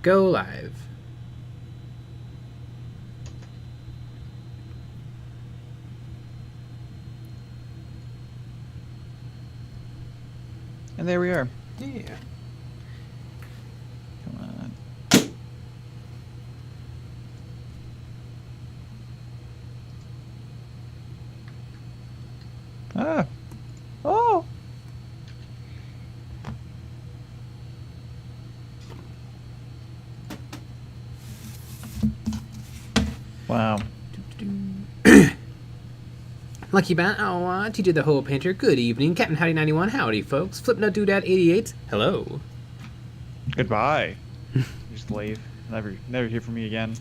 go live. And there we are. Yeah. Come on. Ah. Oh. Wow. Lucky Bat, TJ the Ho Painter, good evening. Captain Howdy 91, howdy folks. Flipnut Doodad 88, hello. Goodbye. Just leave. Never hear from me again.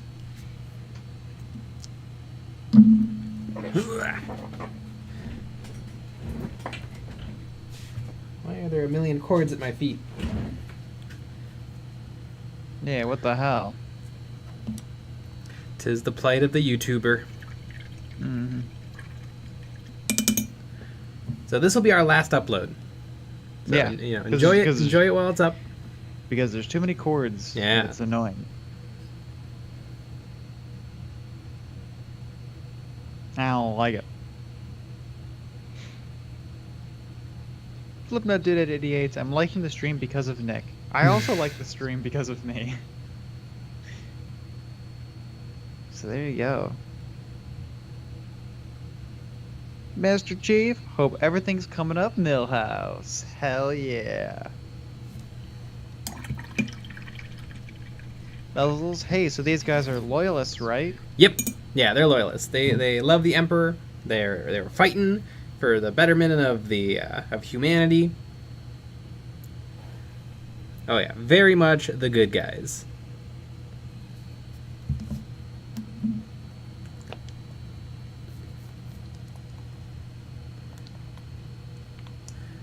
Why are there a million cords at my feet? Yeah, what the hell? 'Tis the plight of the YouTuber. Mm-hmm. So this will be our last upload. So, Yeah. you know, enjoy it while it's up. Because there's too many cords. Yeah. It's annoying. I don't like it. Flipnut did at 88. I'm liking the stream because of Nick. I also like the stream because of me. So there you go. Master Chief, hope everything's coming up Millhouse. Hell yeah. Belzels, hey, so these guys are loyalists, right? Yep. Yeah, they're loyalists. They love the Emperor. They're fighting for the betterment of the of humanity. Oh yeah, very much the good guys.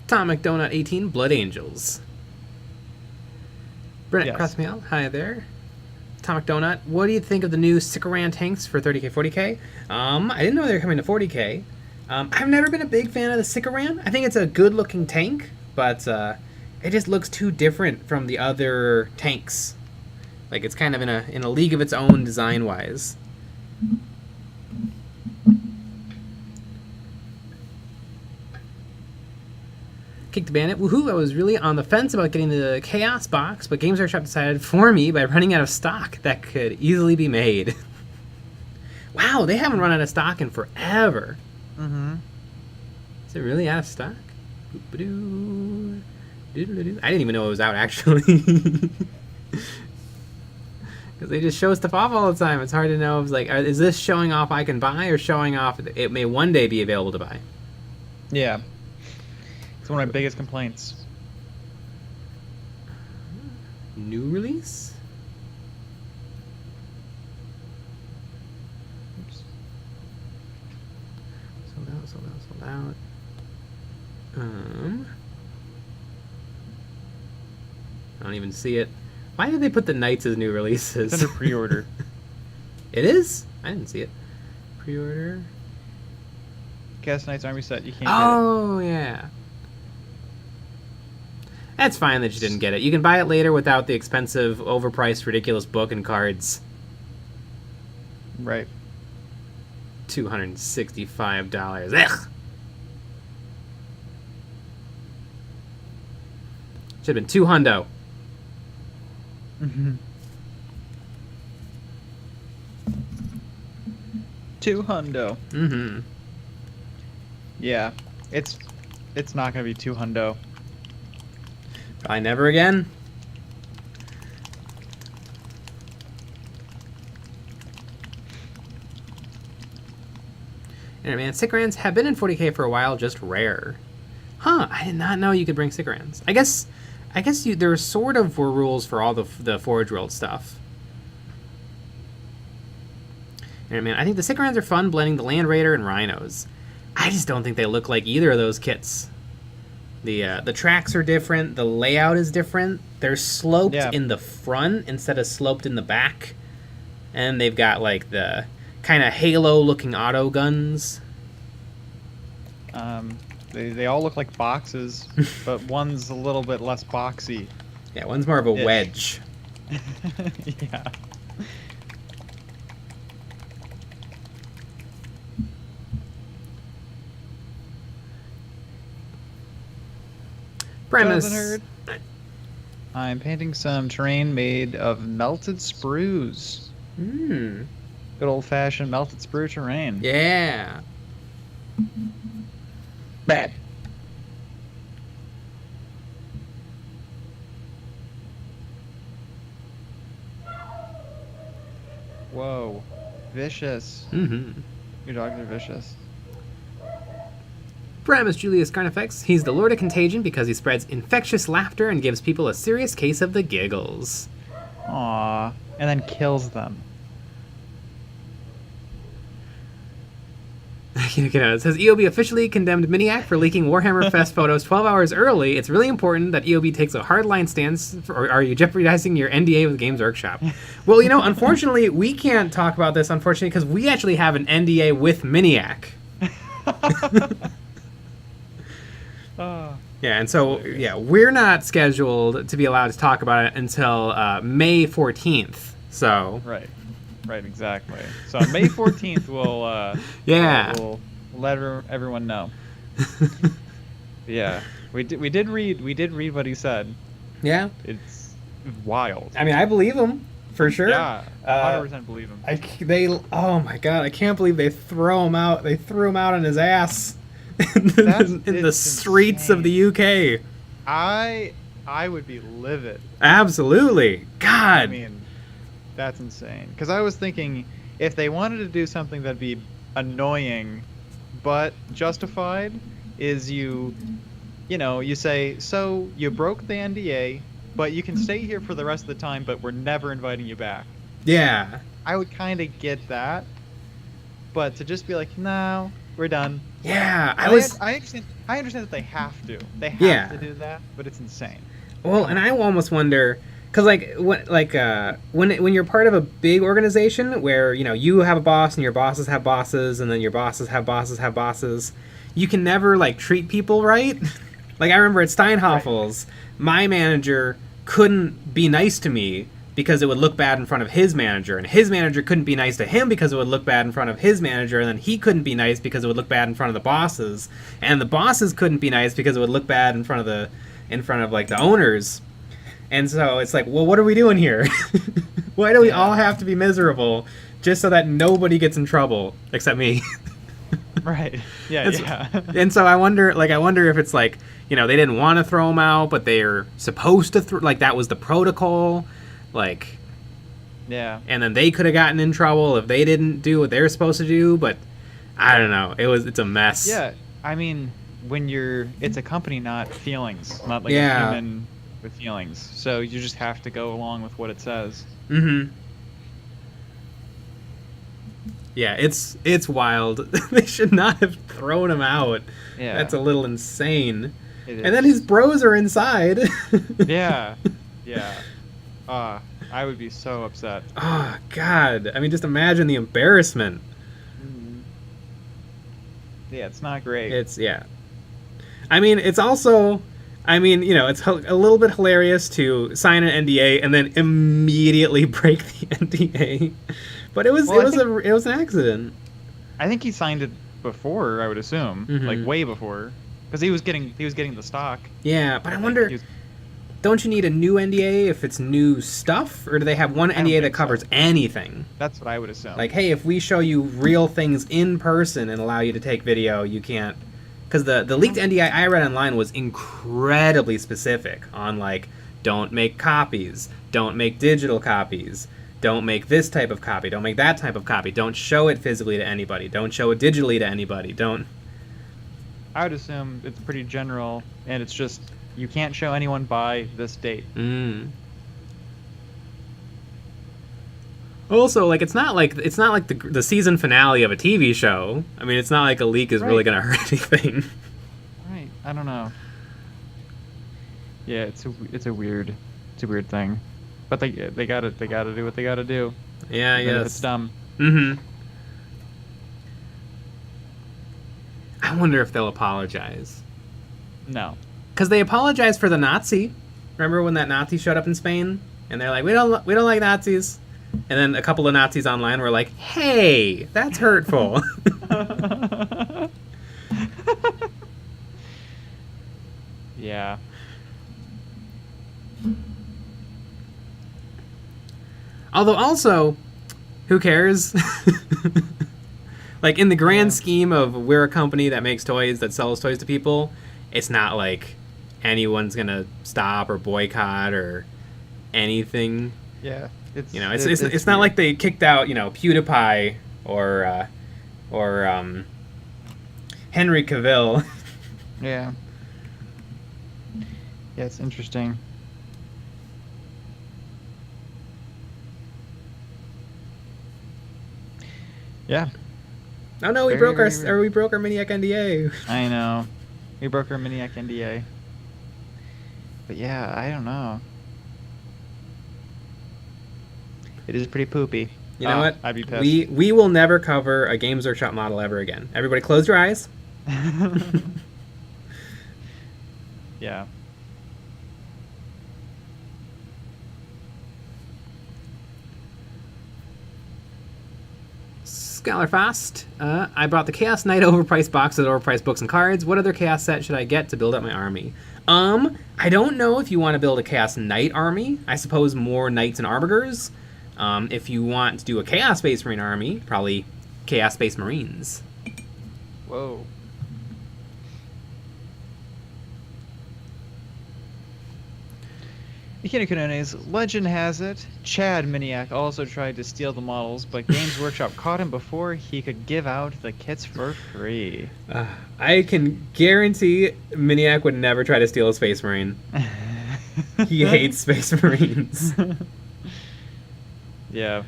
Atomic Donut 18, Blood Angels. Brent Yes. Crossmail, hi there. Atomic Donut, what do you think of the new Sikaran tanks for 30k, 40k? I didn't know they were coming to 40k. I've never been a big fan of the Sikaran. I think it's a good-looking tank, but it just looks too different from the other tanks. Like it's kind of in a league of its own design-wise. Kicked the Bandit. Woohoo! I was really on the fence about getting the Chaos box, but Games Workshop decided for me by running out of stock that could easily be made. Wow, they haven't run out of stock in forever. Mm-hmm. Is it really out of stock? Boop-a-doo. Doodle-doo. I didn't even know it was out, actually. Because they just show stuff off all the time. It's hard to know if it's like, is this showing off I can buy or showing off it may one day be available to buy? Yeah. It's one of my biggest complaints. New release? Oops. Sold out. I don't even see it. Why did they put the Knights as new releases? It's under pre-order. It is? I didn't see it. Pre-order. Cast Knights Army set. You can't Oh, yeah. That's fine that you didn't get it. You can buy it later without the expensive, overpriced, ridiculous book and cards. get it. Right. $265. Ugh! Should have been $200. Mm-hmm. 200. Mm-hmm. Yeah. It's not gonna be 200. Probably never again. Anyway, man, Sikarans have been in 40k for a while, just rare. Huh, I did not know you could bring Sikarans. I guess there sort of were rules for all the Forge World stuff. Anyway, man, I think the Sikarans are fun blending the Land Raider and Rhinos. I just don't think they look like either of those kits. The tracks are different. The layout is different. They're sloped in the front instead of sloped in the back. And they've got like the kind of Halo-looking auto guns. They all look like boxes, but one's a little bit less boxy. Yeah, one's more of a wedge. Yeah. Premise. Jonathan Hurd. I'm painting some terrain made of melted sprues. Hmm. Good old-fashioned melted sprue terrain. Yeah. Bad. Whoa. Vicious. Mm-hmm. Your dogs are vicious. Primus Julius Carnifex. He's the Lord of Contagion because he spreads infectious laughter and gives people a serious case of the giggles. Aww. And then kills them. It says EOB officially condemned Miniac for leaking Warhammer Fest photos 12 hours early. It's really important that EOB takes a hardline stance, or are you jeopardizing your NDA with Games Workshop? Well, unfortunately, we can't talk about this, unfortunately, because we actually have an NDA with Miniac. Yeah, and so, we're not scheduled to be allowed to talk about it until May 14th, so... Right, exactly. So on May 14th, we'll let everyone know. Yeah, we did read what he said. Yeah, it's wild. I mean, I believe him for sure. Yeah, 100% believe him. Oh my god, I can't believe they throw him out. They threw him out on his ass in the streets of the UK. I would be livid. Absolutely, God. I mean. That's insane. Because I was thinking, if they wanted to do something that'd be annoying, but justified, is you say, so you broke the NDA, but you can stay here for the rest of the time, but we're never inviting you back. Yeah. I would kind of get that, but to just be like, no, we're done. Yeah, I understand that they have to. They have to do that, but it's insane. Well, and I almost wonder. Because, when you're part of a big organization where, you have a boss and your bosses have bosses and then your bosses have bosses, you can never, treat people right. I remember at Steinhoffel's, my manager couldn't be nice to me because it would look bad in front of his manager, and his manager couldn't be nice to him because it would look bad in front of his manager, and then he couldn't be nice because it would look bad in front of the bosses, and the bosses couldn't be nice because it would look bad in front of the owners. And so it's like, well, what are we doing here? Why do we all have to be miserable just so that nobody gets in trouble except me? Right. Yeah. And so I wonder if it's they didn't want to throw him out, but they're supposed to that was the protocol, Yeah. And then they could have gotten in trouble if they didn't do what they're supposed to do, but I don't know. It's a mess. Yeah. I mean, it's a company, not feelings, not a human with feelings, so you just have to go along with what it says. Mm-hmm. Yeah, it's wild. They should not have thrown him out. Yeah, that's a little insane. It is. And then his bros are inside. Yeah. I would be so upset. Oh God! I mean, just imagine the embarrassment. Mm-hmm. Yeah, it's not great. I mean, it's also. It's a little bit hilarious to sign an NDA and then immediately break the NDA, but it was an accident. I think he signed it before, I would assume, way before, because he was getting the stock. Yeah, but I wonder, don't you need a new NDA if it's new stuff, or do they have one NDA that covers anything? That's what I would assume. Hey, if we show you real things in person and allow you to take video, you can't. Because the leaked NDA I read online was incredibly specific on, don't make copies, don't make digital copies, don't make this type of copy, don't make that type of copy, don't show it physically to anybody, don't show it digitally to anybody, don't... I would assume it's pretty general, and it's just, you can't show anyone by this date. Also, it's not like the season finale of a TV show. I mean, it's not like a leak is really going to hurt anything. Right. I don't know. Yeah, it's a weird thing, but they gotta do what they gotta do. Yeah, even if it's dumb. Mm-hmm. I wonder if they'll apologize. No. Because they apologized for the Nazi. Remember when that Nazi showed up in Spain? and they're like, we don't like Nazis. And then a couple of Nazis online were like, hey, that's hurtful. Yeah. Although also, who cares? Like, in the grand scheme of we're a company that makes toys, that sells toys to people, it's not like anyone's gonna stop or boycott or anything. Yeah. It's not like they kicked out, PewDiePie or Henry Cavill. Yeah. Yeah, it's interesting. Yeah. Oh no, we Very, broke very our Miniac NDA. I know. We broke our Miniac NDA. But yeah, I don't know. It is pretty poopy. You know what? I'd be pissed. We will never cover a Games Workshop model ever again. Everybody close your eyes. Yeah. Scholar Fast. I bought the Chaos Knight overpriced box of overpriced books and cards. What other Chaos set should I get to build up my army? I don't know if you want to build a Chaos Knight army. I suppose more Knights and Arbogers. If you want to do a Chaos Space Marine army, probably Chaos Space Marines. Whoa. Ikinikunone's legend has it, Chad Miniac also tried to steal the models, but Games Workshop caught him before he could give out the kits for free. I can guarantee Miniac would never try to steal a Space Marine. He hates Space Marines. Yeah.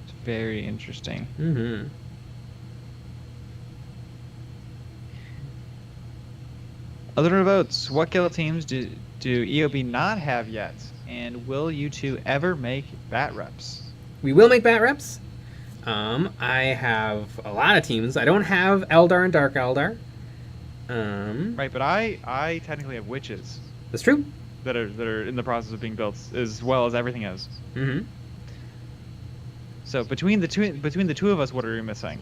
It's very interesting. Mm-hmm. Other votes. What guild teams do EOB not have yet? And will you two ever make bat reps? We will make bat reps. I have a lot of teams. I don't have Eldar and Dark Eldar. Right, but I technically have witches That's true. that are in the process of being built, as well as everything is. Mm-hmm. So between the two of us, what are we missing?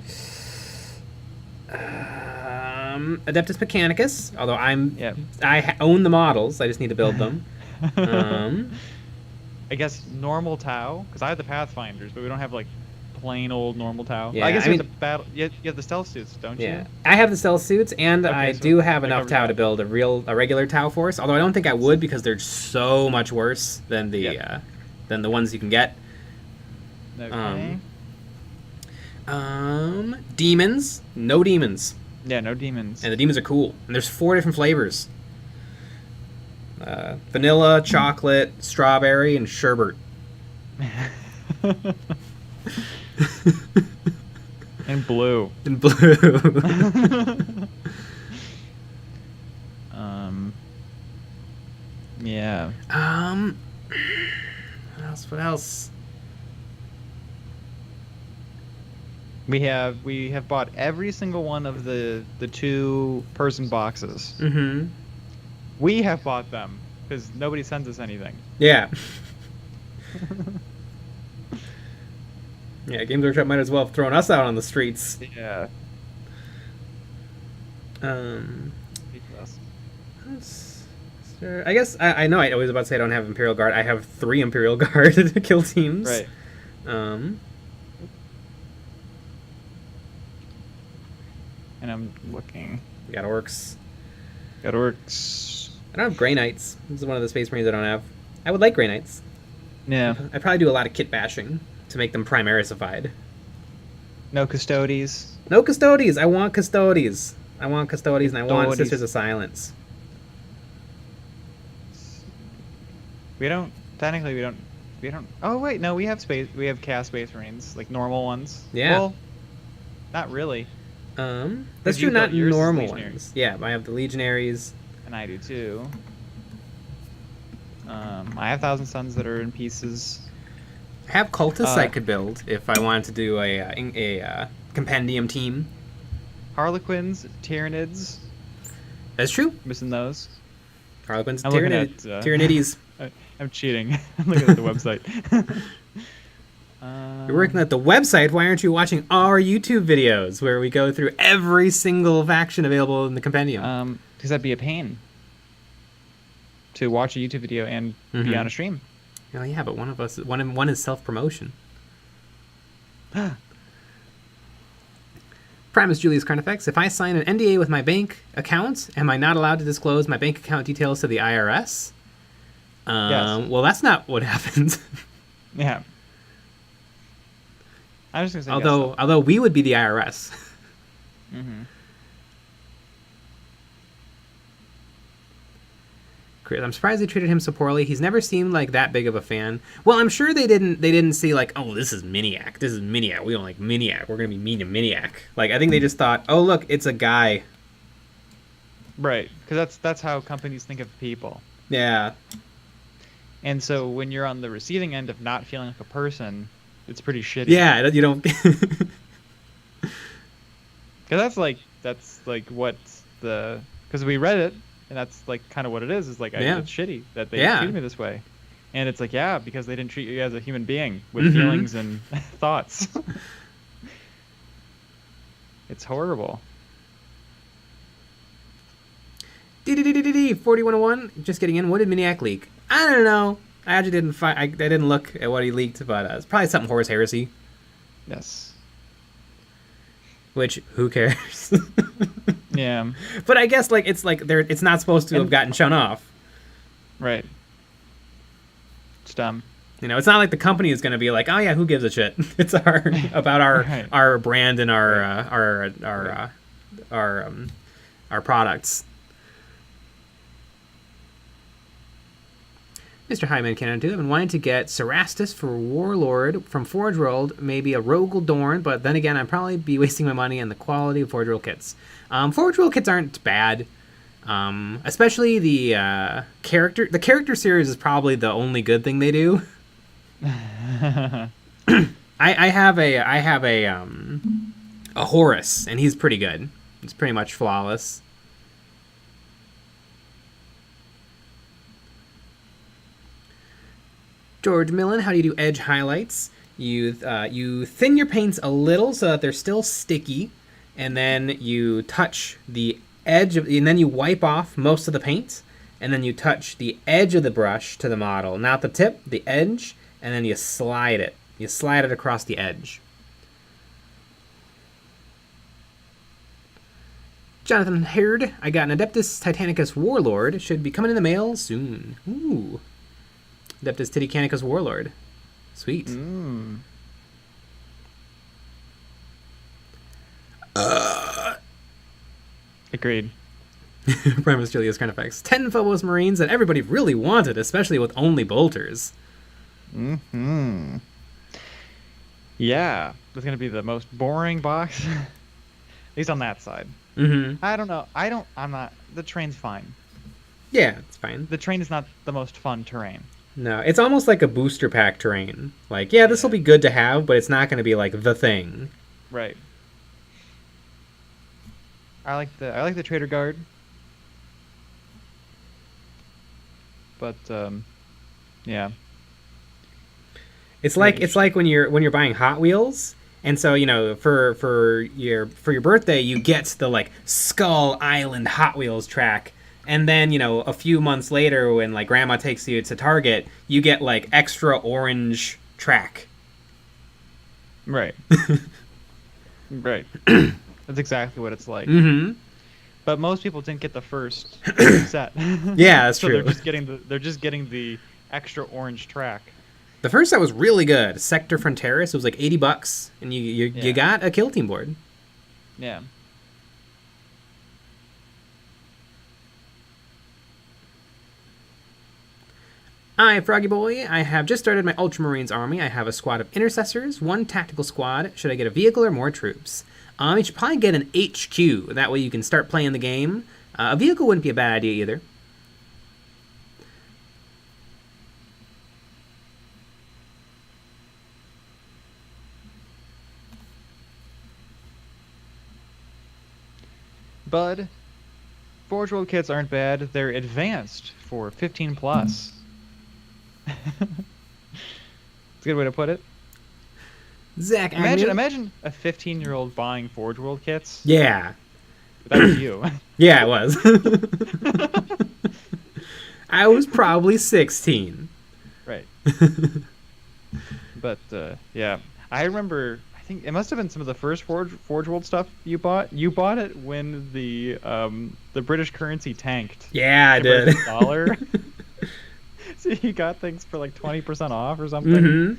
Adeptus Mechanicus. Although Yeah. I own the models. I just need to build them. I guess normal Tau, because I have the Pathfinders, but we don't have like plain old normal Tau. Yeah, I guess I you mean- have the battle. You have the stealth suits, don't Yeah, you? I have the stealth suits, and Okay, I so do have we enough covered Tau that. to build a regular Tau force. Although I don't think I would because they're so much worse than the ones you can get. Okay. Demons, no demons, Yeah, no demons. and the demons are cool. And there's 4 different flavors: vanilla, chocolate, strawberry, and sherbet. And blue. And blue. Yeah. What else? We have bought every single one of the 2-person boxes. Mm-hmm. We have bought them because nobody sends us anything. Yeah. Yeah, Games Workshop might as well have thrown us out on the streets. Yeah. I guess I know I was about to say I don't have Imperial Guard. I have 3 Imperial Guard kill teams. Right. And I'm looking. we got Orcs. Got orcs. I don't have Grey Knights. This is one of the Space Marines I don't have. I would like Grey Knights. Yeah. I'd probably do a lot of kit bashing to make them Primarisified. No Custodes. No Custodes. I want Custodes. And I want Custodes. Sisters of Silence. We don't. Technically, we don't. Oh wait, no, we have space. We have Chaos Space Marines, like normal ones. Yeah. Well, not really. That's you true, not built yours as normal Legionaries. ones. Yeah, I have the Legionaries. And I do too. I have Thousand Suns that are in pieces. I have Cultists I could build if I wanted to do a compendium team. Harlequins, Tyranids. That's true. Missing those. Harlequins, I'm looking at Tyranides. I'm cheating. I'm looking at the website. You're working at the website. Why aren't you watching our YouTube videos where we go through every single faction available in the compendium? Because that'd be a pain to watch a YouTube video and be on a stream. Oh yeah, but one is self-promotion. Primus Julius Carnifex. If I sign an NDA with my bank account, am I not allowed to disclose my bank account details to the IRS? Yes. Well, that's not what happens. Yeah. I was just gonna say although we would be the IRS. I'm surprised they treated him so poorly. He's never seemed like that big of a fan. Well, I'm sure they didn't see like, oh, this is Miniac. This is Miniac. We don't like Miniac. We're gonna be mean to Miniac. Like, I think they just thought, oh look, it's a guy. Right, because that's how companies think of people. Yeah. And so when you're on the receiving end of not feeling like a person, it's pretty shitty. Yeah, you don't. Because that's like what the, because we read it, and that's like kind of what it is. Is like, it's shitty that they treated me this way, and it's like, yeah, because they didn't treat you as a human being with feelings and thoughts. It's horrible. 4101. Just getting in. What did Miniac leak? I don't know. I actually didn't I didn't look at what he leaked, but it's probably something Horus Heresy. Yes. Which, who cares? Yeah. But I guess it's not supposed to have gotten shown off. Right. It's dumb. You know, it's not like the company is going to be like, oh yeah, who gives a shit? It's about our brand and our products. Mr. Hyman Cannon 2, I've been wanting to get Cerastus for Warlord from Forge World, maybe a Rogue Dorn, but then again, I'd probably be wasting my money on the quality of Forge World kits. Forge World kits aren't bad, especially the character. The character series is probably the only good thing they do. I have a Horus, and he's pretty good. It's pretty much flawless. George Millen, how do you do edge highlights? You thin your paints a little so that they're still sticky, and then you touch the edge of, and then you wipe off most of the paint, and then you touch the edge of the brush to the model, not the tip, the edge, and then you slide it. You slide it across the edge. Jonathan Hurd, I got an Adeptus Titanicus Warlord. Should be coming in the mail soon. Ooh. Adeptus Titanicus Warlord. Sweet. Agreed. Primus Julius Carnifex. 10 Phobos Marines that everybody really wanted, especially with only bolters. Yeah. That's going to be the most boring box. At least on that side. I don't know. I'm not. The terrain's fine. Yeah, it's fine. The terrain is not the most fun terrain. No, it's almost like a booster pack terrain. Like, yeah, this will be good to have, but it's not going to be like the thing. Right. I like the Trader Guard. But yeah. It's like when you're buying Hot Wheels, and so, you know, for your birthday you get the like Skull Island Hot Wheels track. And then, you know, a few months later when, like, Grandma takes you to Target, you get, like, extra orange track. Right. Right. That's exactly what it's like. But most people didn't get the first set. Yeah, that's true. They're just getting the extra orange track. The first set was really good. Sector Fronteris, it was like $80, and you got a kill team board. Yeah. Hi, Froggy Boy. I have just started my Ultramarines army. I have a squad of intercessors, one tactical squad. Should I get a vehicle or more troops? You should probably get an HQ. That way you can start playing the game. A vehicle wouldn't be a bad idea either. Bud, Forge World kits aren't bad. They're advanced for 15 plus. It's a good way to put it. Zach Agnew. Imagine a 15-year-old buying Forge World kits. Yeah. That was you. Yeah, it was. I was probably 16. Right. But yeah, I remember. I think it must have been some of the first Forge World stuff you bought. You bought it when the British currency tanked. Yeah, I did. The dollar. So you got things for like 20% off or something. Mm-hmm.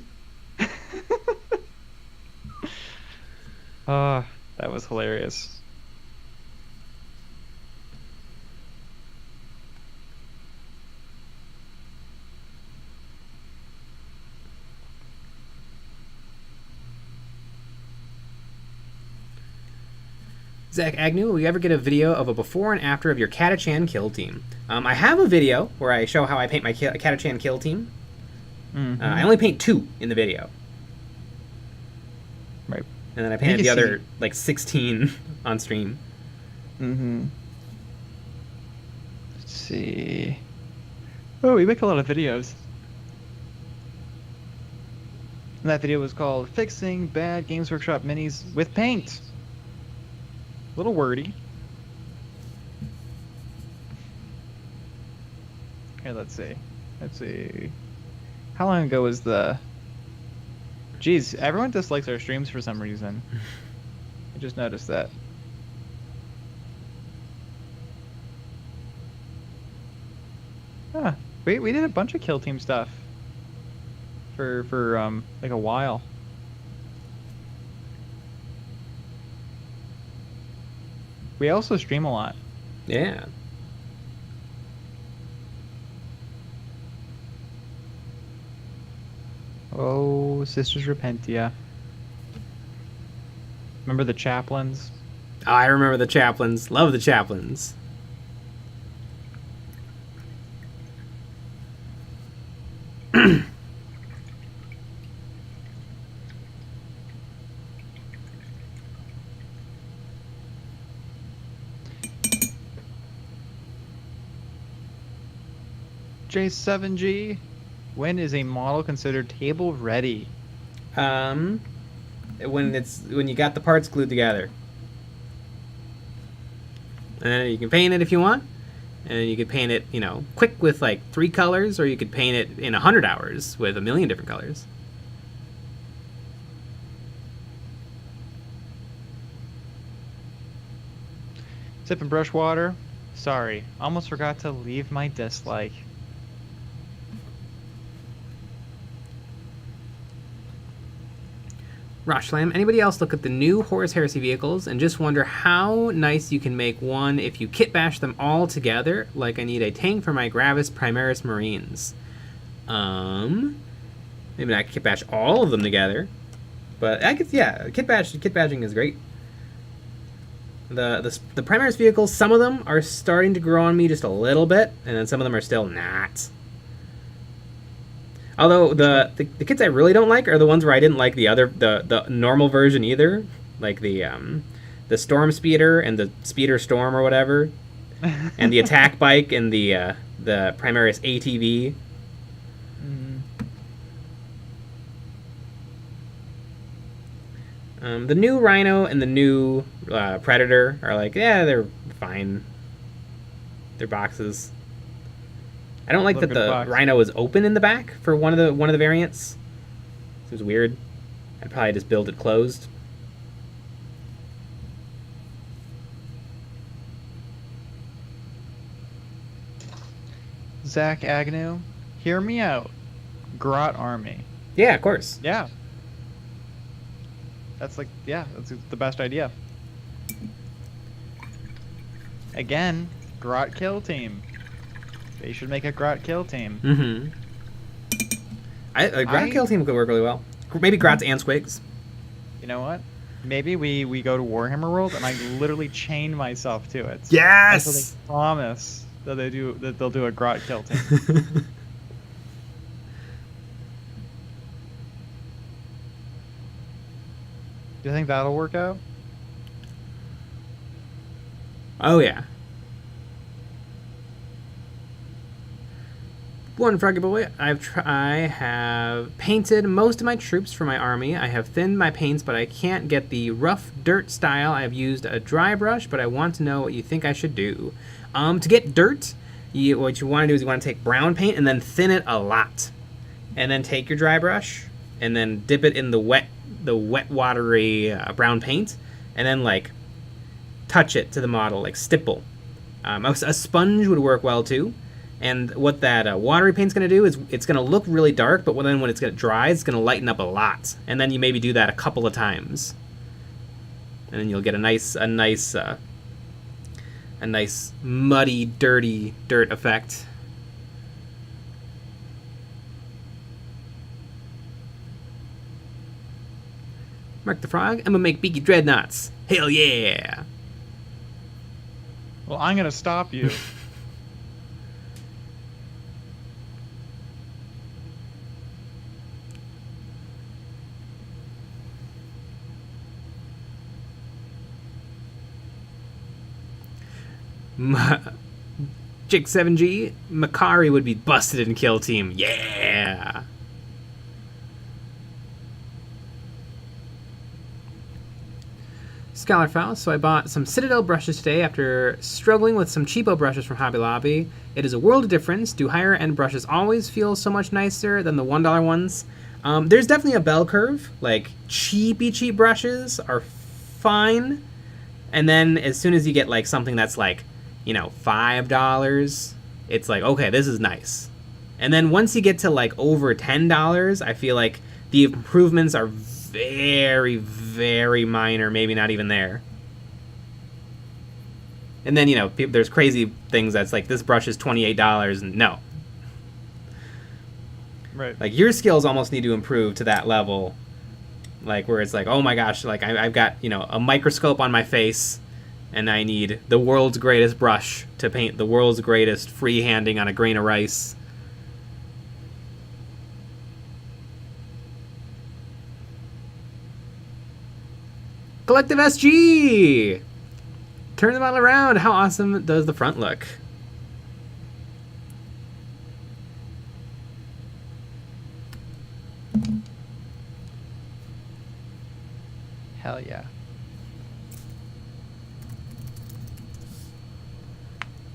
That was hilarious. Zach Agnew, will you ever get a video of a before and after of your Catachan kill team? I have a video where I show how I paint my Catachan kill team. Mm-hmm. I only paint 2 in the video. Right. And then I painted the other, like, 16 on stream. Mm-hmm. Let's see. Oh, we make a lot of videos. And that video was called Fixing Bad Games Workshop Minis with Paint. A little wordy. Here, let's see. Let's see. How long ago was the... Jeez, everyone dislikes our streams for some reason. I just noticed that. Huh. We did a bunch of kill team stuff for like a while. We also stream a lot. Yeah. Oh, Sisters Repentia. Remember the chaplains? Oh, I remember the chaplains. Love the chaplains. J7G, when is a model considered table ready? When you got the parts glued together. And then you can paint it if you want. And you could paint it, quick with like 3 colors, or you could paint it in 100 hours with a million different colors. Sipping brush water. Sorry, almost forgot to leave my dislike. Roshlam, anybody else look at the new Horus Heresy vehicles and just wonder how nice you can make one if you kit bash them all together? Like I need a tank for my Gravis Primaris Marines. Maybe not kit bash all of them together, but I could, yeah, kit bashing is great. The Primaris vehicles, some of them are starting to grow on me just a little bit, and then some of them are still not. Although the kits I really don't like are the ones where I didn't like the normal version either, like the Storm Speeder and the Speeder Storm or whatever, and the Attack Bike and the Primaris ATV. The new Rhino and the new Predator are like, yeah, they're fine. They're boxes. I don't like that the Rhino is open in the back for one of the variants. Seems weird. I'd probably just build it closed. Zach Agnew, hear me out. Grot Army. Yeah, of course. Yeah. That's the best idea. Again, Grot Kill Team. They should make a Grot Kill Team. Mm-hmm. A Grot Kill Team could work really well. Maybe Grots and Squigs. You know what? Maybe we go to Warhammer World and I literally chain myself to it. Yes! Until they promise that they'll do a Grot Kill Team. Do you think that'll work out? Oh, yeah. One Froggy Boy. I have painted most of my troops for my army. I have thinned my paints, but I can't get the rough dirt style. I have used a dry brush, but I want to know what you think I should do. To get dirt, what you want to do is you want to take brown paint and then thin it a lot, and then take your dry brush and then dip it in the wet watery brown paint, and then like touch it to the model like stipple. A sponge would work well too. And what that watery paint's going to do is it's going to look really dark, but then when it's going to dry, it's going to lighten up a lot. And then you maybe do that a couple of times, and then you'll get a nice muddy, dirty dirt effect. Mark the Frog. I'm gonna make beaky dreadnoughts. Hell yeah! Well, I'm gonna stop you. Jake 7G, Makari would be busted in Kill Team. Yeah! Scholarfowl, so I bought some Citadel brushes today after struggling with some cheapo brushes from Hobby Lobby. It is a world of difference. Do higher end brushes always feel so much nicer than the $1 ones? There's definitely a bell curve. Like, cheap brushes are fine. And then as soon as you get like something that's like, you know, $5, it's like, okay, this is nice. And then once you get to like over $10, I feel like the improvements are very, very minor, maybe not even there. And then, you know, there's crazy things that's like, this brush is $28, and no. Right. Like, your skills almost need to improve to that level. Like, where it's like, oh my gosh, like, I've got, you know, a microscope on my face, and I need the world's greatest brush to paint the world's greatest freehanding on a grain of rice. Collective SG! Turn the model around. How awesome does the front look? Hell yeah.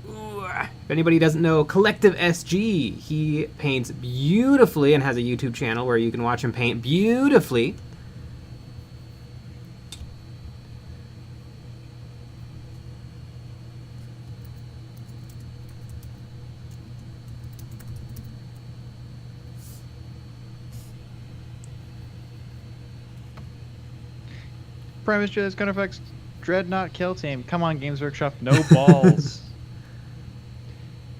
Ooh. If anybody doesn't know Collective SG, he paints beautifully and has a YouTube channel where you can watch him paint beautifully. Primus Jedi's gonna affect Dreadnought Kill Team. Come on, Games Workshop, no balls.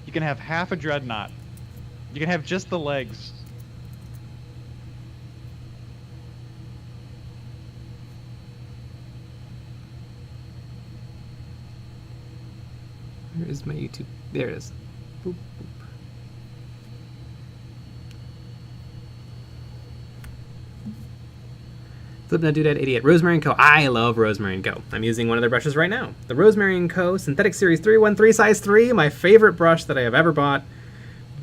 You can have half a Dreadnought. You can have just the legs. Where is my YouTube? There it is. Boop, boop. Flip that Doodad Idiot. Rosemary & Co. I love Rosemary & Co. I'm using one of their brushes right now. The Rosemary & Co. Synthetic Series 313 size 3. My favorite brush that I have ever bought.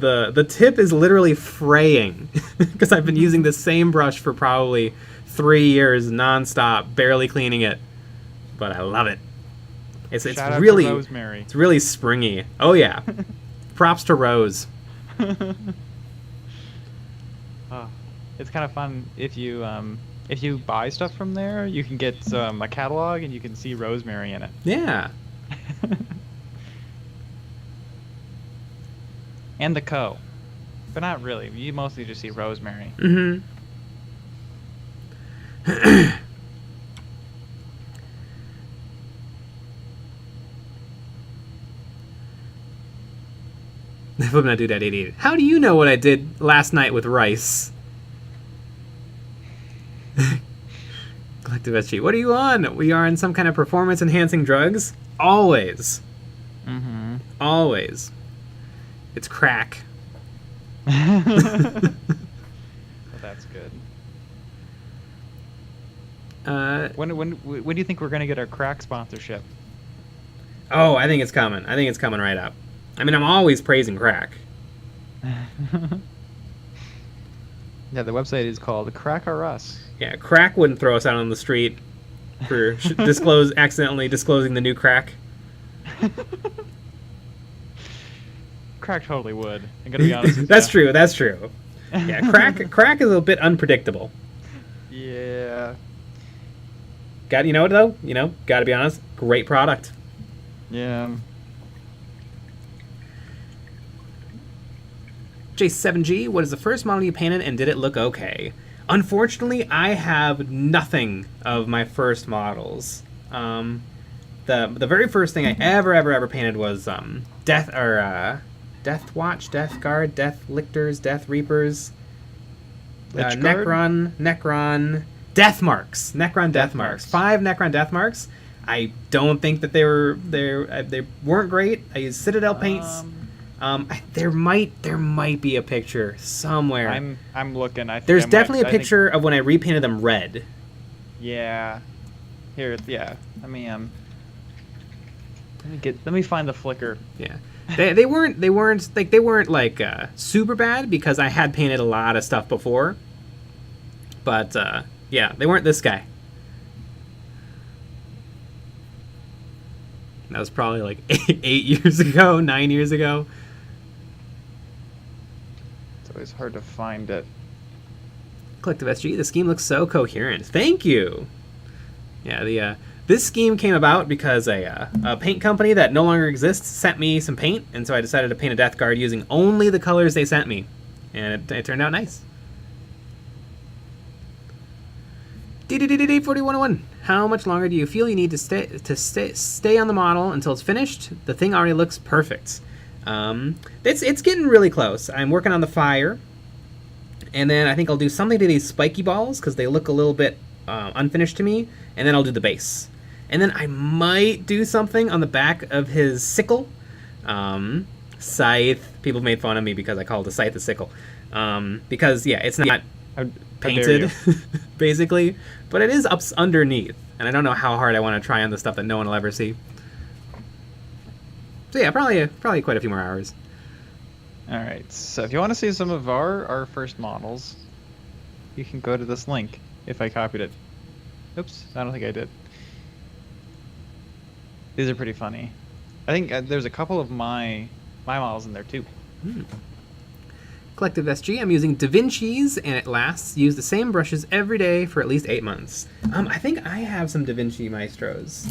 The tip is literally fraying because I've been using the same brush for probably 3 years nonstop, barely cleaning it. But I love it. It's really Rosemary. It's really springy. Oh yeah. Props to Rose. Oh, it's kind of fun if you buy stuff from there. You can get a catalog and you can see Rosemary in it. Yeah. And the Co. But not really. You mostly just see Rosemary. Mm-hmm. I'm gonna do that, idiot. How do you know what I did last night with rice? Collective SG. What are you on? We are on some kind of performance-enhancing drugs? Always. Mm-hmm. Always. It's crack. Well, that's good. When do you think we're gonna get our crack sponsorship? Oh, I think it's coming. I think it's coming right up. I mean, I'm always praising crack. Yeah, the website is called Crack R Us. Yeah, Crack wouldn't throw us out on the street for accidentally disclosing the new Crack. Crack totally would. I'm gonna be honest with That's ya. true. That's true. Yeah, Crack is a bit unpredictable. Yeah. You know what though? Got to be honest. Great product. Yeah. J7G, what is the first model you painted and did it look okay? Unfortunately, I have nothing of my first models. The very first thing I ever painted was Death Watch, Death Guard, Death Lictors, Death Reapers, Necron, Death Marks, Necron Death Marks. 5 Necron Death Marks. I don't think that they weren't great. I used Citadel paints. There might be a picture somewhere. I'm looking. I think There's definitely a picture of when I repainted them red. Yeah. Here, yeah. Let me find the flicker. Yeah. They weren't like super bad because I had painted a lot of stuff before. But yeah, they weren't this guy. That was probably like 8 years ago, 9 years ago. It's always hard to find it. Collective SG, the scheme looks so coherent. Thank you. Yeah, this scheme came about because a paint company that no longer exists sent me some paint, and so I decided to paint a Death Guard using only the colors they sent me, and it turned out nice. DDDD4101. How much longer do you feel you need to stay on the model until it's finished? The thing already looks perfect. It's getting really close. I'm working on the fire, and then I think I'll do something to these spiky balls because they look a little bit unfinished to me, and then I'll do the base. And then I might do something on the back of his sickle. Scythe. People made fun of me because I called the scythe a sickle. Because, yeah, it's not painted, basically. But it is up underneath. And I don't know how hard I want to try on the stuff that no one will ever see. So, yeah, probably quite a few more hours. Alright, so if you want to see some of our first models, you can go to this link, if I copied it. Oops, I don't think I did. These are pretty funny. I think there's a couple of my models in there too. Collective SG, I'm using Da Vinci's, and it lasts. Use the same brushes every day for at least 8 months. I think I have some Da Vinci Maestros.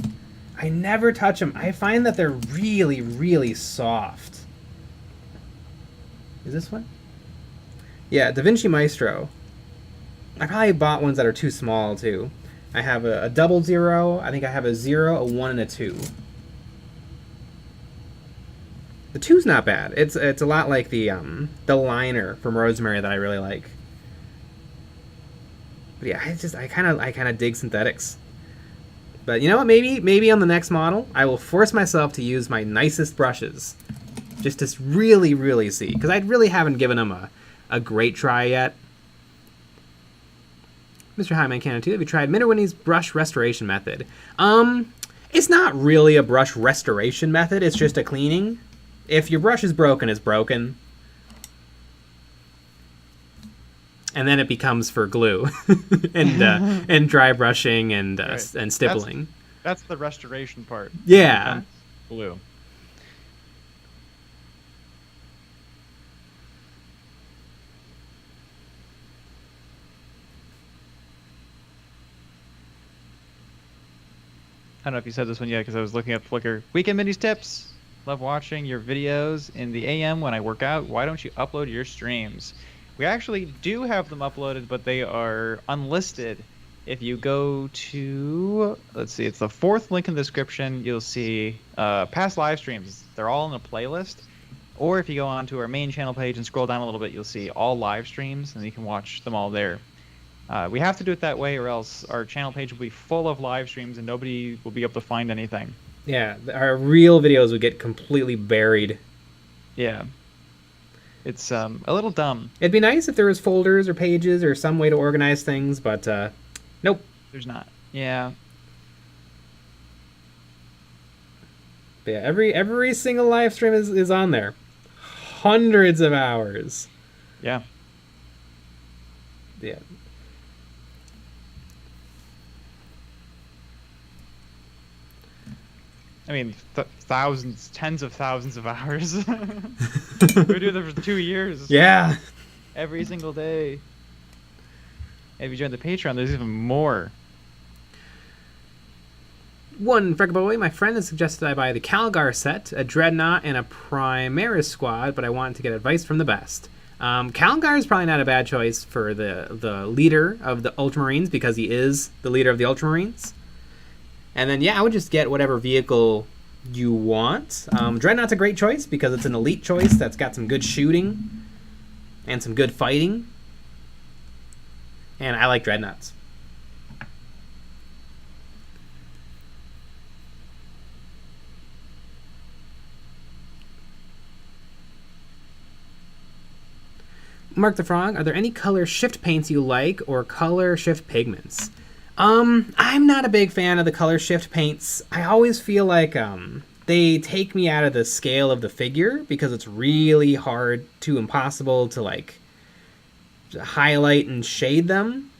I never touch them. I find that they're really, really soft. Is this one? Yeah, Da Vinci Maestro. I probably bought ones that are too small, too. I have a 00. I think I have a 0, a 1, and a 2. The 2's not bad. It's a lot like the liner from Rosemary that I really like. But yeah, I kind of dig synthetics. But you know what? Maybe on the next model, I will force myself to use my nicest brushes, just to really, really see, because I really haven't given them a great try yet. Mr. Highman Cannon 2, have you tried Minterwinnie's brush restoration method? It's not really a brush restoration method. It's just a cleaning. If your brush is broken, it's broken. And then it becomes for glue and dry brushing and Right. and stippling. That's the restoration part. Yeah. Glue. I don't know if you said this one yet because I was looking at Flickr. Weekend Minis tips. Love watching your videos in the AM when I work out. Why don't you upload your streams? We actually do have them uploaded, but they are unlisted. If you go to, let's see, it's the 4th link in the description. You'll see past live streams. They're all in a playlist. Or if you go onto our main channel page and scroll down a little bit, you'll see all live streams, and you can watch them all there. We have to do it that way, or else our channel page will be full of live streams and nobody will be able to find anything. Yeah, our real videos would get completely buried. Yeah. It's a little dumb. It'd be nice if there was folders or pages or some way to organize things, but nope. There's not. Yeah. But yeah, every single live stream is on there. hundreds of hours. Yeah. Yeah. I mean, thousands, tens of thousands of hours. We do that for 2 years. Yeah. Every single day. If you join the Patreon, there's even more. One boy, my friend has suggested I buy the Calgar set, a Dreadnought, and a Primaris squad, but I want to get advice from the best. Calgar is probably not a bad choice for the leader of the Ultramarines, because he is the leader of the Ultramarines. And then, yeah, I would just get whatever vehicle you want. Dreadnought's a great choice because it's an elite choice that's got some good shooting and some good fighting. And I like Dreadnoughts. Mark the Frog, are there any color shift paints you like or color shift pigments? I'm not a big fan of the color shift paints. I always feel like they take me out of the scale of the figure because it's really hard to impossible to like highlight and shade them.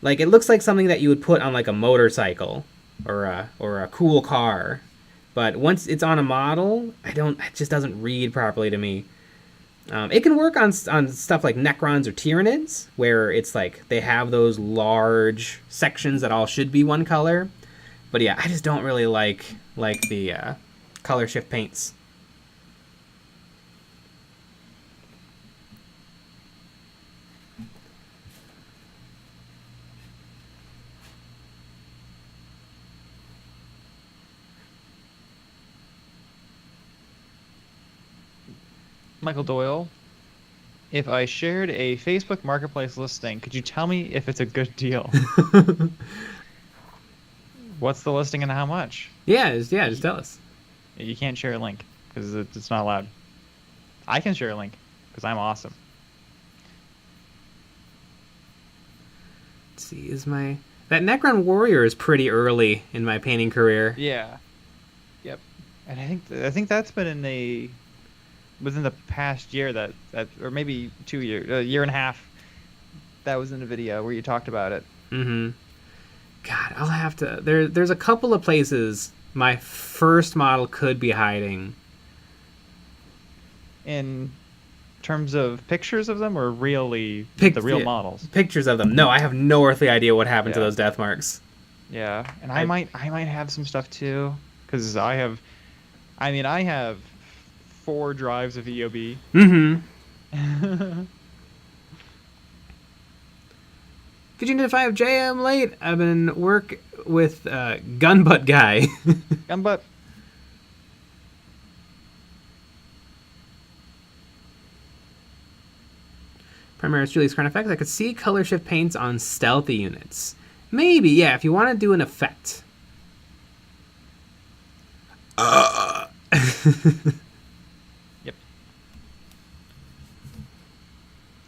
Like, it looks like something that you would put on like a motorcycle or a cool car. But once it's on a model, it just doesn't read properly to me. It can work on stuff like Necrons or Tyranids, where it's like they have those large sections that all should be one color. But yeah, I just don't really like the color shift paints. Michael Doyle, if I shared a Facebook Marketplace listing, could you tell me if it's a good deal? What's the listing and how much? Just tell us. You can't share a link because it's not allowed. I can share a link because I'm awesome. Let's see, that Necron Warrior is pretty early in my painting career. Yeah. Yep. And I think that's been within the past year that or maybe 2 years, a year and a half. That was in a video where you talked about it. Mm-hmm. God, I'll have to. There's a couple of places my first model could be hiding. In terms of pictures of them, or really the real models? Pictures of them. No, I have no earthly idea what happened to those death marks. Yeah, and I might have some stuff too, because I have 4 drives of EOB. Mm-hmm. Could you identify if I'm late? I've been work with Gunbutt Guy. Gunbutt. Primaris Julie's current effects. I could see color shift paints on stealthy units. Maybe, yeah, if you want to do an effect. Yep.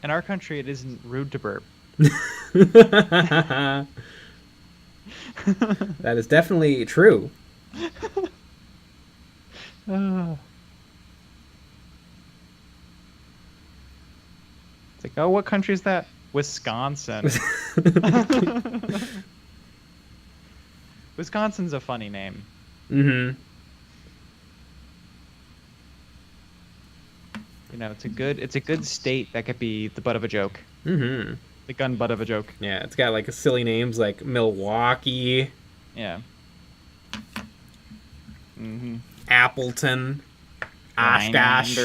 In our country, it isn't rude to burp. That is definitely true. It's like, oh, what country is that? Wisconsin. Wisconsin's a funny name. Mm-hmm. You know, it's a good state that could be the butt of a joke. Mm-hmm. The gun butt of a joke. Yeah, it's got like silly names like Milwaukee. Yeah. Mm-hmm. Appleton. Oshkosh.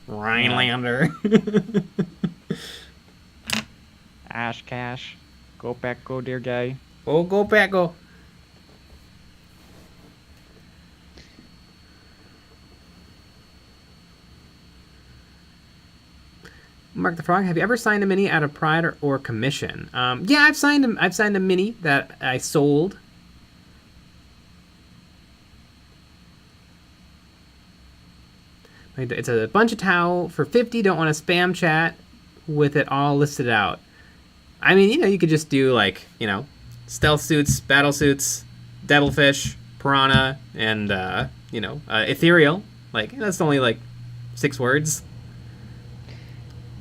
Rhinelander. Oshkosh. Go back, go, dear guy. Oh, go back, go. Mark the Frog, have you ever signed a mini out of pride or commission? Yeah, I've signed a mini that I sold. It's a bunch of towel for 50. Don't want to spam chat with it all listed out. I mean, you could just do like, stealth suits, battle suits, devilfish, piranha, and ethereal. Like, that's only like 6 words.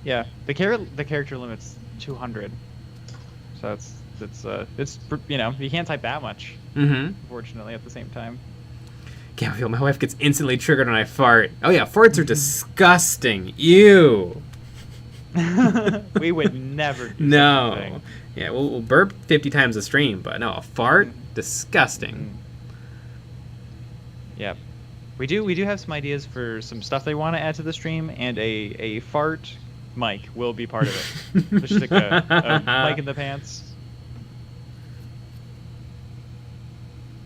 Yeah, the character limit's 200, so it's you know, you can't type that much. Mm-hmm. Unfortunately, at the same time. Can't feel my wife gets instantly triggered when I fart. Oh yeah, farts are disgusting. Ew. We would never do such a No. thing. Yeah, we'll burp 50 times a stream, but no, a fart, disgusting. Mm. Yep. We do have some ideas for some stuff they want to add to the stream, and a fart mic will be part of it. Just stick a mic in the pants.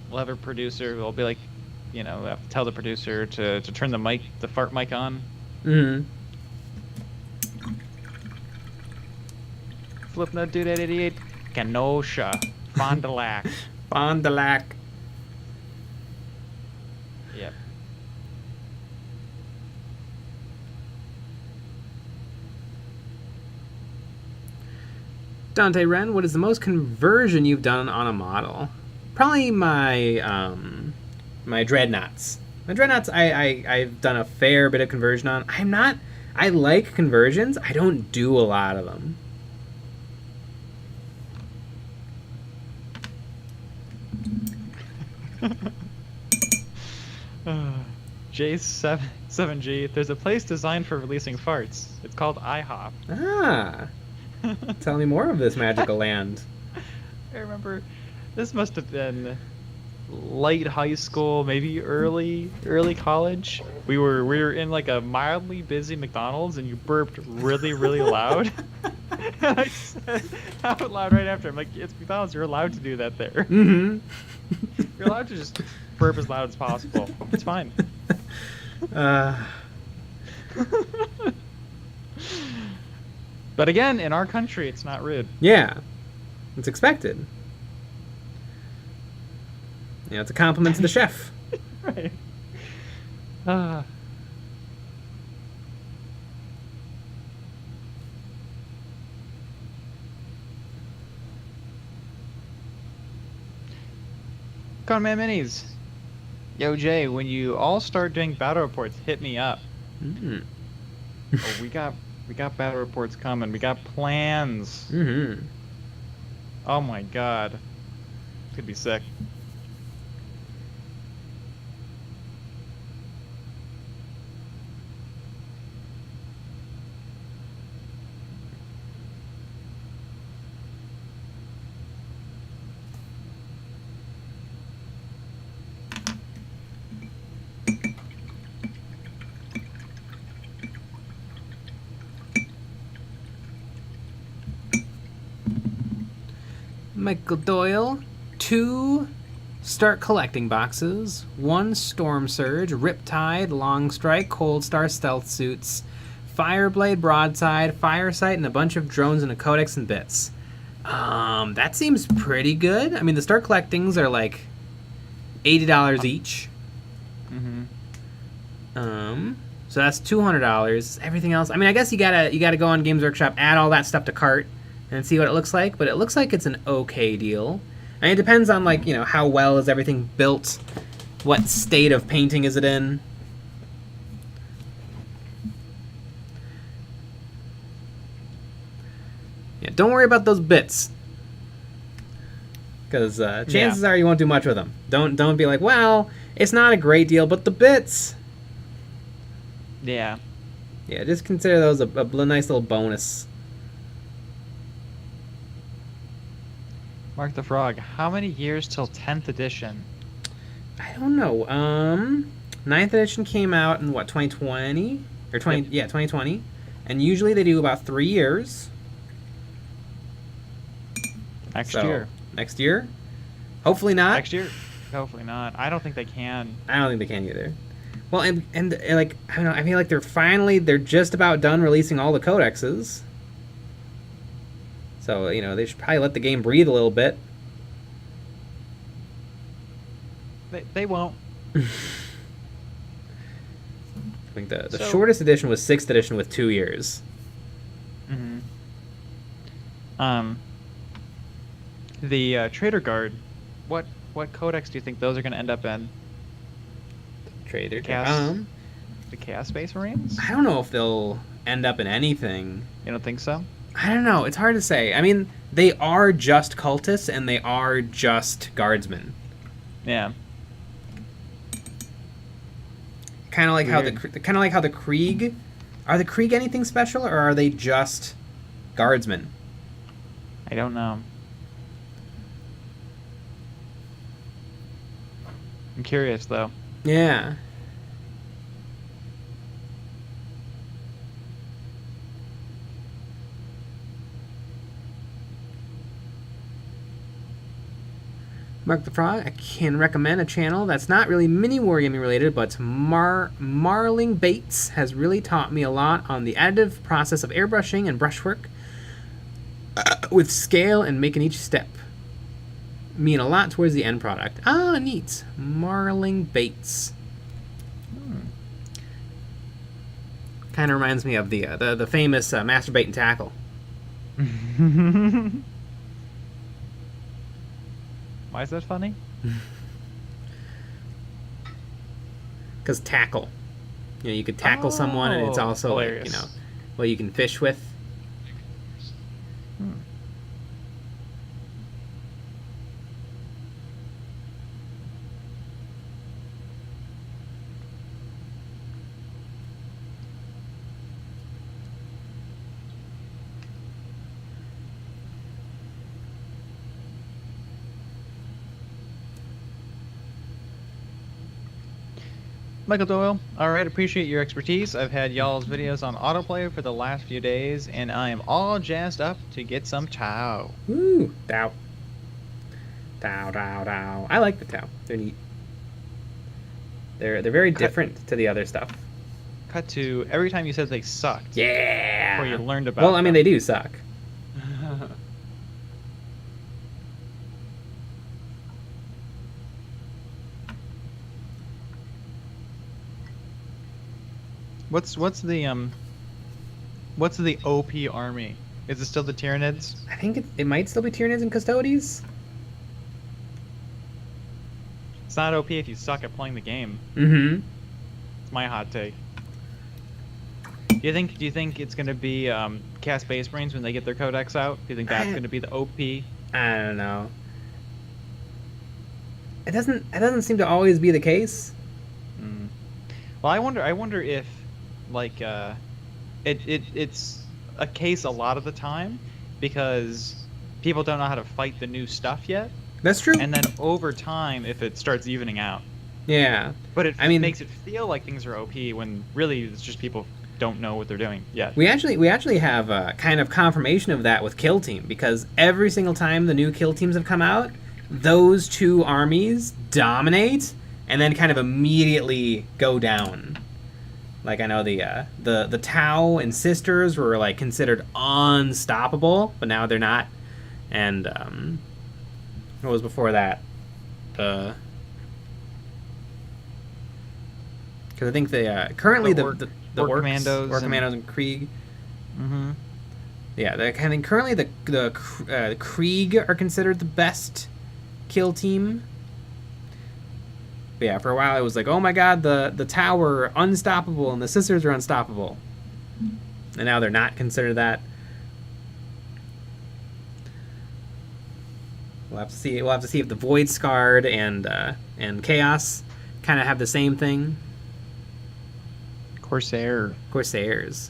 We'll have a producer. We'll be like, you know, have to tell the producer to turn the fart mic on. Mm-hmm. Flip no do that idiot. Kenosha. Fond du Lac. Fond du Lac. Yep. Dante Wren, what is the most conversion you've done on a model? Probably my my dreadnoughts. My dreadnoughts, I've done a fair bit of conversion on. I like conversions. I don't do a lot of them. J7G. There's a place designed for releasing farts. It's called IHOP. Ah. Tell me more of this magical land. I remember this must have been late high school, maybe early college. We were in like a mildly busy McDonald's, and you burped really loud. And I said out loud right after, I'm like, it's McDonald's, you're allowed to do that there. Mm-hmm. You're allowed to just burp as loud as possible. It's fine. But again, in our country, it's not rude. Yeah. It's expected. You know, it's a compliment to the chef. Right. Conman Minis. Yo, Jay, when you all start doing battle reports, hit me up. Mm-hmm. Oh, we got battle reports coming. We got plans. Mm-hmm. Oh my god. It's gonna be sick. Michael Doyle, 2 Start Collecting boxes, 1 Storm Surge, Riptide, Long Strike, Cold Star Stealth Suits, Fireblade, Broadside, Firesight, and a bunch of drones and a codex and bits. That seems pretty good. I mean, the Start Collectings are like $80 each. Mm-hmm. So that's $200. Everything else, I mean, I guess you gotta go on Games Workshop, add all that stuff to cart, and see what it looks like. But it looks like it's an okay deal. I mean, it depends on, like, you know, how well is everything built, what state of painting is it in. Yeah, don't worry about those bits, because chances are you won't do much with them. Don't be like, well, it's not a great deal, but the bits. Yeah. Yeah, just consider those a nice little bonus. Mark the Frog. How many years till 10th edition? I don't know. 9th edition came out in what, 2020 or 20? Yep. Yeah, 2020. And usually they do about 3 years. Next So, year. Next year? Hopefully not. Next year. Hopefully not. I don't think they can. I don't think they can either. Well, and like, I don't know, I feel like they're just about done releasing all the codexes. So, you know, they should probably let the game breathe a little bit. They won't. I think the So- shortest edition was 6th edition with 2 years. Mm-hmm. The Trader Guard. What codex do you think those are going to end up in? Trader. Chaos- The Chaos Space Marines? I don't know if they'll. end up in anything. You don't think so? I don't know. It's hard to say. I mean, they are just cultists and they are just guardsmen. Yeah. Kind of like how the Krieg, are the Krieg anything special, or are they just guardsmen? I don't know. I'm curious though. Yeah. Mark the Frog, I can recommend a channel that's not really mini wargaming related, but Marling Bates has really taught me a lot on the additive process of airbrushing and brushwork with scale and making each step mean a lot towards the end product. Ah, neat. Marling Bates. Kind of reminds me of the famous Masturbate and Tackle. Why is that funny? Because tackle. You know, you could tackle someone, and it's also hilarious. like, you know, what you can fish with. Michael Doyle, alright, appreciate your expertise. I've had y'all's videos on autoplay for the last few days, and I am all jazzed up to get some Tau. Woo! Tau. Tau, Tau, Tau. I like the Tau. They're neat. They're very different to the other stuff. Cut to every time you said they sucked. Yeah! Or you learned about Well, I mean, they do suck. What's the OP army? Is it still the Tyranids? I think it might still be Tyranids and Custodes. It's not OP if you suck at playing the game. Mm-hmm. It's my hot take. Do you think it's gonna be Cast Base Brains when they get their codex out? Do you think that's gonna be the OP? I don't know. It doesn't seem to always be the case. Well, I wonder if, like, it's a case a lot of the time because people don't know how to fight the new stuff yet. That's true. And then over time, if it starts evening out. Yeah. But it I mean, makes it feel like things are OP when really it's just people don't know what they're doing yet. We actually have a kind of confirmation of that with Kill Team, because every single time the new Kill Teams have come out, those two armies dominate and then kind of immediately go down. Like, I know the Tau and Sisters were like considered unstoppable, but now they're not. And what was before that? Because I think currently the Orc Commandos and Krieg. Mm-hmm. Yeah, I think currently the Krieg are considered the best kill team. But yeah, for a while it was like, oh my god, the Tau are unstoppable and the Sisters are unstoppable, and now they're not considered that. We'll have to see. We'll have to see if the Void Scarred and Chaos kind of have the same thing. Corsairs.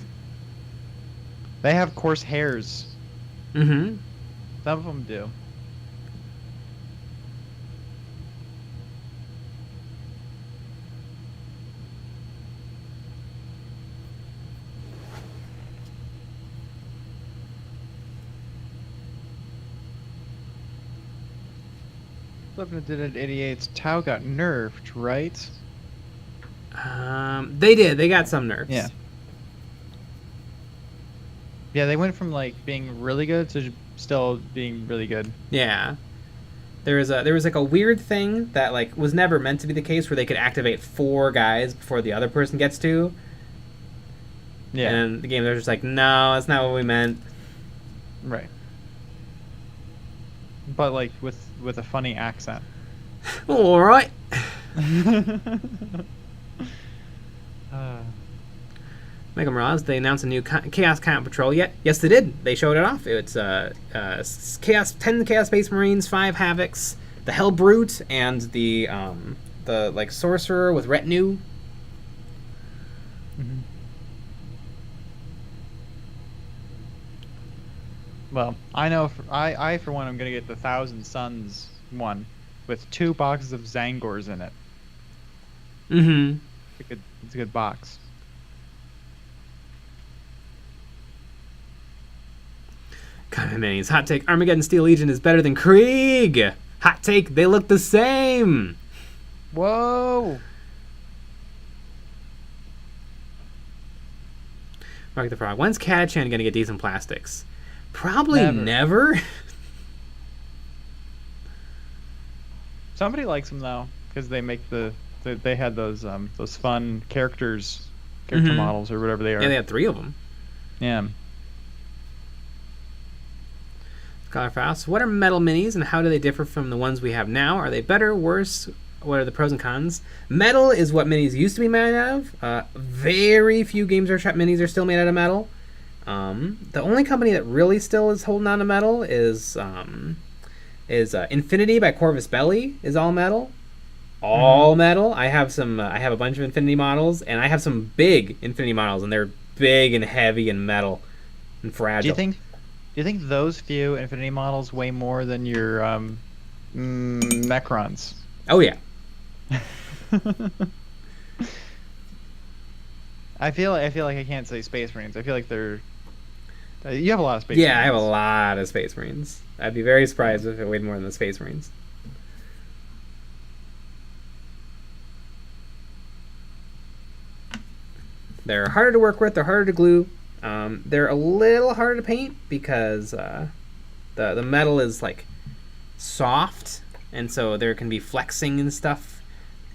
They have Corsairs. Mm-hmm. Some of them do. Flippin' did it 88's Tau got nerfed, right? They did. They got some nerfs. Yeah. Yeah, they went from like being really good to still being really good. Yeah. There was like a weird thing that like was never meant to be the case, where they could activate 4 guys before the other person gets to. Yeah. And the game, they're just like, no, that's not what we meant. Right. But like with a funny accent. All right. Mega Mirage, they announced a new Chaos Combat Patrol yet. Yes, they did. They showed it off. It's Chaos 10 Chaos Space Marines, 5 Havocs, the Hell Brute, and the like Sorcerer with Retinue. Mm-hmm. Well, I know I for one, I'm gonna get the Thousand Suns one with 2 boxes of Zangors in it. Mm-hmm. It's a good box. Common minis. Hot take: Armageddon Steel Legion is better than Krieg. Hot take: they look the same. Whoa! Rock the Frog. When's Catachan gonna get decent plastics? Probably Never. never. Somebody likes them though, because they make they had those fun character models or whatever they are. Yeah, they had 3 of them. Yeah. Scholar Faust. What are metal minis and how do they differ from the ones we have now? Are they better, worse? What are the pros and cons? Metal is what minis used to be made out of. Very few Games Workshop minis are still made out of metal. The only company that really still is holding on to metal is Infinity by Corvus Belli is all metal. All metal. I have a bunch of Infinity models, and I have some big Infinity models, and they're big and heavy and metal and fragile. Do you think those few Infinity models weigh more than your Necrons? Oh yeah. I feel like I can't say Space Marines. I feel like they're. You have a lot of Space Yeah, Marines. I have a lot of Space Marines. I'd be very surprised if it weighed more than the Space Marines. They're harder to work with. They're harder to glue. They're a little harder to paint because the metal is like soft, and so there can be flexing and stuff.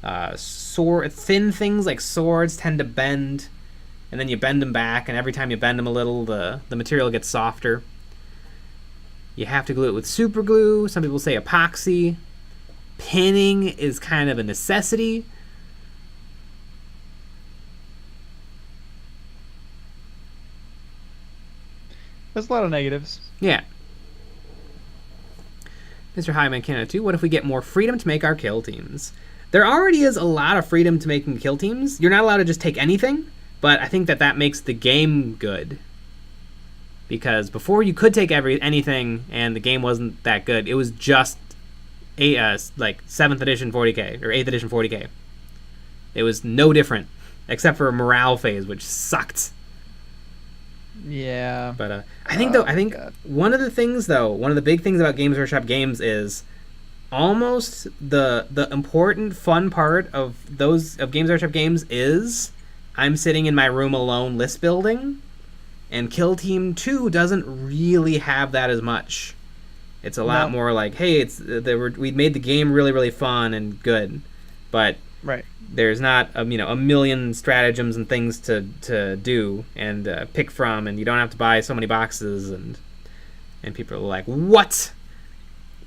Thin things like swords tend to bend, and then you bend them back, and every time you bend them a little, the material gets softer. You have to glue it with super glue. Some people say epoxy. Pinning is kind of a necessity. There's a lot of negatives. Yeah. Mr. Highman Canada 2, what if we get more freedom to make our kill teams? There already is a lot of freedom to making kill teams. You're not allowed to just take anything, but I think that makes the game good. Because before you could take anything and the game wasn't that good. It was just like 7th edition 40k or 8th edition 40k. It was no different except for a morale phase, which sucked. Yeah. But I think one of the big things about Games Workshop games is almost the important fun part of Games Workshop games is I'm sitting in my room alone list building, and Kill Team 2 doesn't really have that as much. It's a lot more like, hey, we made the game really, really fun and good, but right. There's not a million stratagems and things to do and pick from, and you don't have to buy so many boxes, and people are like, what?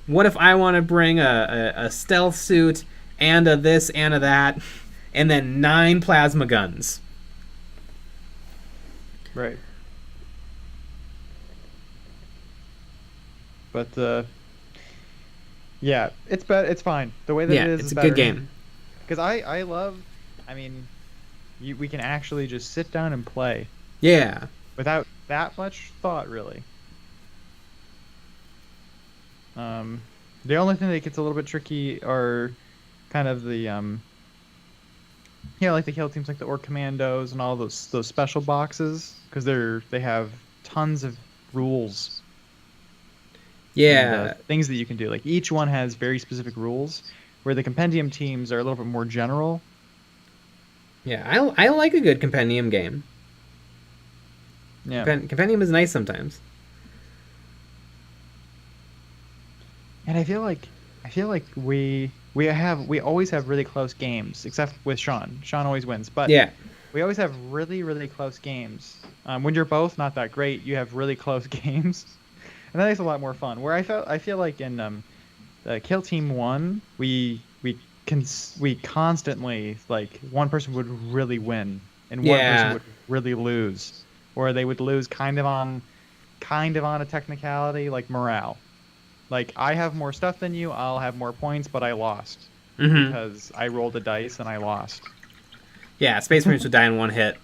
What if I want to bring a stealth suit and a this and a that, and then 9 plasma guns? Right. But yeah, it's fine. The way that it is it's is a better. good game. Because I love, we can actually just sit down and play. Yeah. Without that much thought, really. The only thing that gets a little bit tricky are kind of the, like the kill teams, like the Orc Commandos and all those special boxes, because they have tons of rules. Yeah. And, things that you can do. Like each one has very specific rules, where the compendium teams are a little bit more general. Yeah, I like a good compendium game. Yeah. Compendium is nice sometimes. And I feel like we always have really close games, except with Sean. Sean always wins, but yeah, we always have really, really close games. When you're both not that great, you have really close games, and that makes it a lot more fun. Where I feel like in Kill Team 1, we constantly, like, one person would really win and one person Yeah. would really lose, or they would lose kind of on a technicality, like morale. Like, I have more stuff than you, I'll have more points, but I lost Mm-hmm. because I rolled a dice and I lost. Yeah, Space Marines would die in one hit,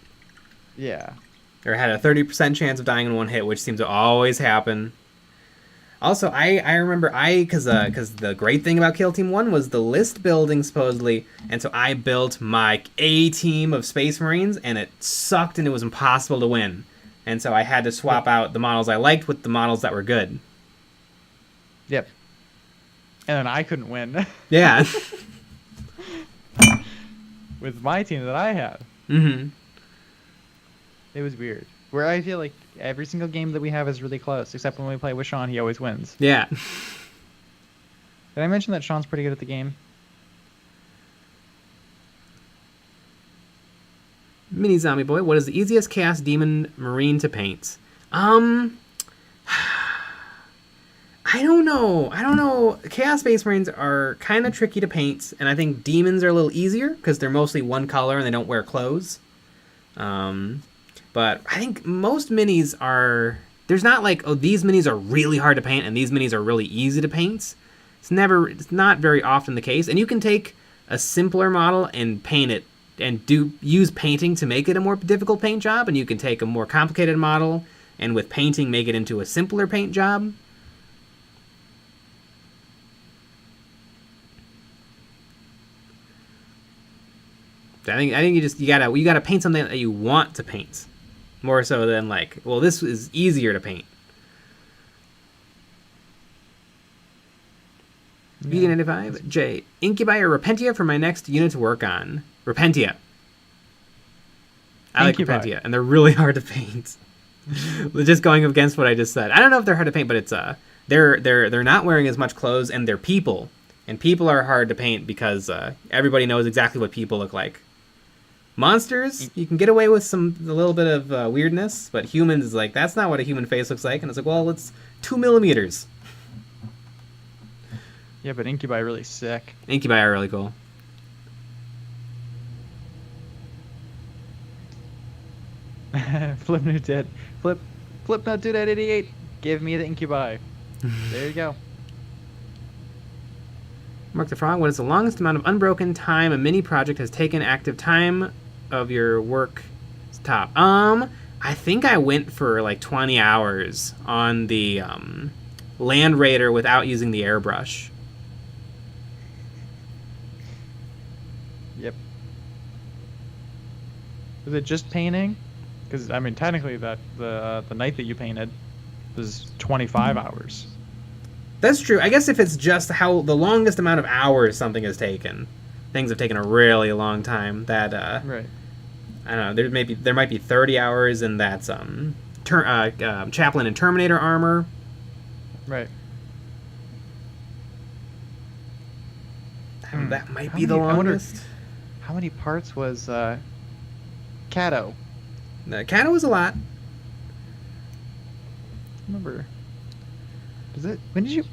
Yeah. or had a 30% chance of dying in one hit, which seems to always happen. Also, I remember because the great thing about Kill Team 1 was the list building, supposedly, and so I built my A team of Space Marines, and it sucked and it was impossible to win. And so I had to swap out the models I liked with the models that were good. Yep. And then I couldn't win Yeah. with my team that I had. Mm-hmm. It was weird. Where I feel like every single game that we have is really close, except when we play with Sean, he always wins. Yeah. Did I mention that Sean's pretty good at the game? Mini Zombie Boy, what is the easiest Chaos Demon Marine to paint? I don't know. Chaos Space Marines are kind of tricky to paint, and I think Demons are a little easier because they're mostly one color and they don't wear clothes. But I think most minis are... There's not like, oh, these minis are really hard to paint and these minis are really easy to paint. It's not very often the case. And you can take a simpler model and paint it and use painting to make it a more difficult paint job, and you can take a more complicated model and with painting make it into a simpler paint job. I think you gotta paint something that you want to paint, more so than like, well, this is easier to paint. Yeah. BD95 J, Incubi or Repentia for my next unit to work on. Repentia. I like Incubi. Repentia, and they're really hard to paint. Just going against what I just said. I don't know if they're hard to paint, but it's they're not wearing as much clothes, and they're people, and people are hard to paint because everybody knows exactly what people look like. Monsters, you can get away with a little bit of weirdness, but humans is like, that's not what a human face looks like, and it's like, well, it's 2 millimeters. Yeah, but Incubi are really sick. Incubi are really cool. Flip New Dead. Flip Not Dude at 88. Give me the Incubi. There you go. Mark the Frog, what is the longest amount of unbroken time a mini project has taken active time of your work top? I think I went for like 20 hours on the Land Raider without using the airbrush. Yep. Was it just painting? Because I mean, technically, that the night that you painted was 25 hours. That's true. I guess if it's just how the longest amount of hours something has taken, things have taken a really long time. That Right. I don't know. There might be 30 hours in that Chaplain and Terminator armor. Right. That might How be the many- I wonder- longest. How many parts was Cato? Cato was a lot. Remember? When did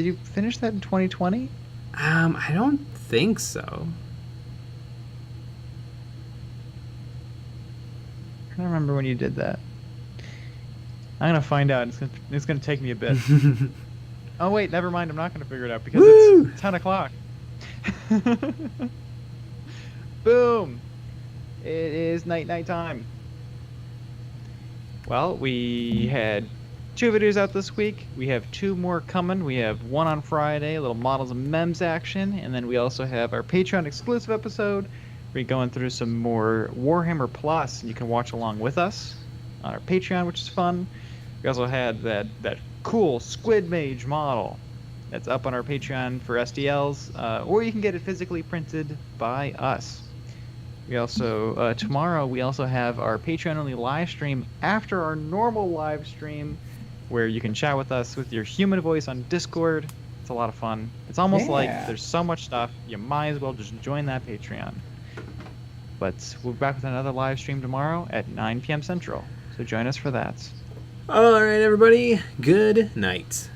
you finish that in 2020? I don't think so. I don't remember when you did that. I'm gonna find out. It's gonna take me a bit. Oh wait, never mind. I'm not gonna figure it out because Woo! it's 10 o'clock. Boom! It is night time. Well, we had 2 videos out this week. We have 2 more coming. We have one on Friday, a little Models and Mems action, and then we also have our Patreon exclusive episode. We're going through some more Warhammer Plus, and you can watch along with us on our Patreon, which is fun. We also had that cool Squid Mage model that's up on our Patreon for SDLs, or you can get it physically printed by us. We also, tomorrow, we also have our Patreon-only live stream after our normal live stream, where you can chat with us with your human voice on Discord. It's a lot of fun. It's almost like there's so much stuff, you might as well just join that Patreon. But we'll be back with another live stream tomorrow at 9 p.m. Central, so join us for that. All right, everybody. Good night.